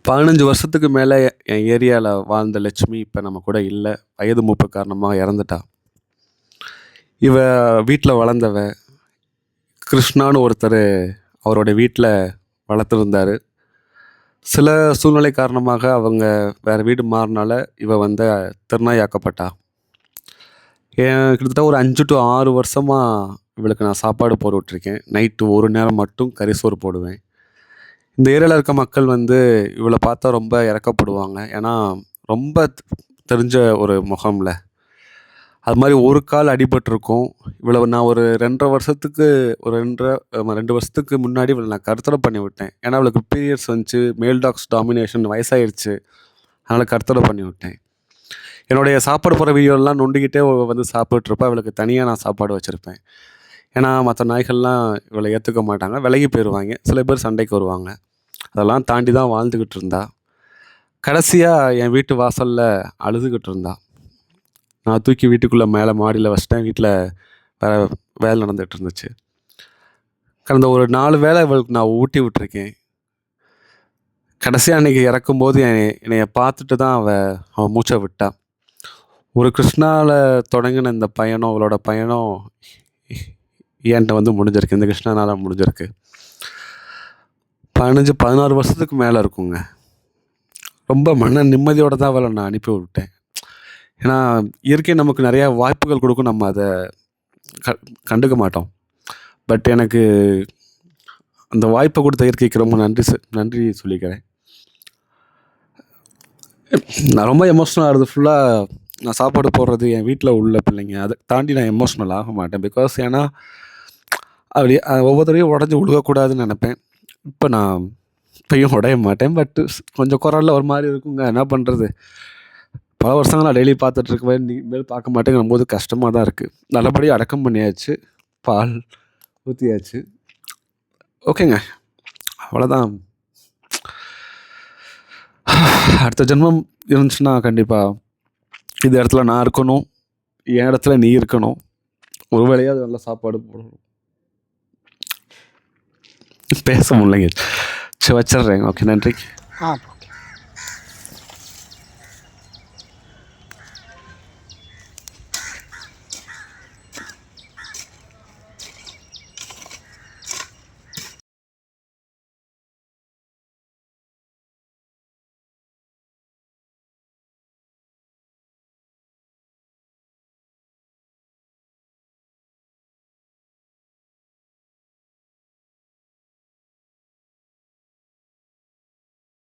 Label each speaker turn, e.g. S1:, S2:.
S1: 15 வருஷத்துக்கு மேலே என் ஏரியாவில் வாழ்ந்த லட்சுமி இப்போ நம்ம கூட இல்லை. வயது மூப்பு காரணமாக இறந்துட்டா. இவ வீட்டில் வளர்ந்தவ. கிருஷ்ணான்னு ஒருத்தர் அவரோட வீட்டில் வளர்த்துருந்தார். சில சூழ்நிலை காரணமாக அவங்க வேறு வீடு மாறினால இவ திருநாயாக்கப்பட்டா. கிட்டத்தட்ட ஒரு 5 to 6 வருஷமாக இவளுக்கு நான் சாப்பாடு போட்டுட்ருக்கேன். நைட்டு ஒரு நேரம் மட்டும் கறிசோறு போடுவேன். இந்த ஏரியாவில் இருக்க மக்கள் இவளை பார்த்தா ரொம்ப இறக்கப்படுவாங்க. ஏன்னா ரொம்ப தெரிஞ்ச ஒரு முகம்ல. அது மாதிரி ஒரு கால் அடிபட்டிருக்கும். இவளை நான் ஒரு 2 வருஷத்துக்கு முன்னாடி இவளை நான் கருத்தடை பண்ணி விட்டேன். ஏன்னா அவளுக்கு பீரியட்ஸ் வந்துச்சு, மேல் டாக்ஸ் டாமினேஷன், வயசாகிடுச்சு. அதனால் கருத்தடை பண்ணி விட்டேன். என்னுடைய சாப்பாடு போகிற வீடியோலாம் நொண்டிக்கிட்டே சாப்பிட்ருப்பா. இவளுக்கு தனியாக நான் சாப்பாடு வச்சுருப்பேன். ஏன்னா மற்ற நாய்கள்லாம் இவளை ஏற்றுக்க மாட்டாங்க, விலகி போயிடுவாங்க. சில பேர் சண்டைக்கு வருவாங்க. அதெல்லாம் தாண்டி தான் வாழ்ந்துக்கிட்டு இருந்தா. கடைசியாக என் வீட்டு வாசலில் அழுதுகிட்டு இருந்தா. நான் தூக்கி வீட்டுக்குள்ளே மேலே மாடியில் வச்சிட்டேன். வீட்டில் வேறு வேலை நடந்துகிட்டு இருந்துச்சு. கடந்த ஒரு 4 வேளை இவளுக்கு நான் ஊட்டி விட்டுருக்கேன். கடைசியாக அன்றைக்கி இறக்கும்போது என்னைய பார்த்துட்டு தான் அவள் மூச்சை விட்டா. ஒரு கிருஷ்ணாவில் தொடங்கின இந்த பயணம், அவளோட பயணம் என்கிட்ட முடிஞ்சிருக்கு. இந்த கிருஷ்ணனால் முடிஞ்சிருக்கு. 15-16 வருஷத்துக்கு மேலே இருக்குங்க. ரொம்ப மன நிம்மதியோடு தான் அவளை நான் அனுப்பி விட்டேன். ஏன்னா இயற்கை நமக்கு நிறையா வாய்ப்புகள் கொடுக்கும், நம்ம அதை கண்டுக்க மாட்டோம். பட் எனக்கு அந்த வாய்ப்பை கொடுத்த இயற்கைக்கு ரொம்ப நன்றி சொல்லிக்கிறேன். நான் ரொம்ப எமோஷ்னல் ஆகிறது ஃபுல்லாக நான் சாப்பாடு போடுறது என் வீட்டில் உள்ள பிள்ளைங்க. அதை தாண்டி நான் எமோஷ்னல் ஆக மாட்டேன். பிகாஸ் ஏன்னா அப்படி ஒவ்வொருத்தரையும் உடஞ்சி விழுகக்கூடாதுன்னு நினப்பேன். இப்போயும் உடைய மாட்டேன். பட்டு கொஞ்சம் குரலில் ஒரு மாதிரி இருக்குங்க. என்ன பண்ணுறது, பல வருஷங்கள் நான் டெய்லி பார்த்துட்ருக்கேன். இனிமேல் பார்க்க மாட்டேங்கும் போது கஷ்டமாக தான் இருக்குது. நல்லபடியாக அடக்கம் பண்ணியாச்சு, பால் ஊற்றியாச்சு. ஓகேங்க, அவ்வளோதான். அடுத்த ஜென்மம் இருந்துச்சுன்னா கண்டிப்பாக இந்த இடத்துல நான் இருக்கணும், என் இடத்துல நீ இருக்கணும். ஒரு வேளையாவது நல்ல சாப்பாடு போடணும். பேச முடியலைங்க. சரி, வச்சிட்றேங்க. ஓகே, நன்றி.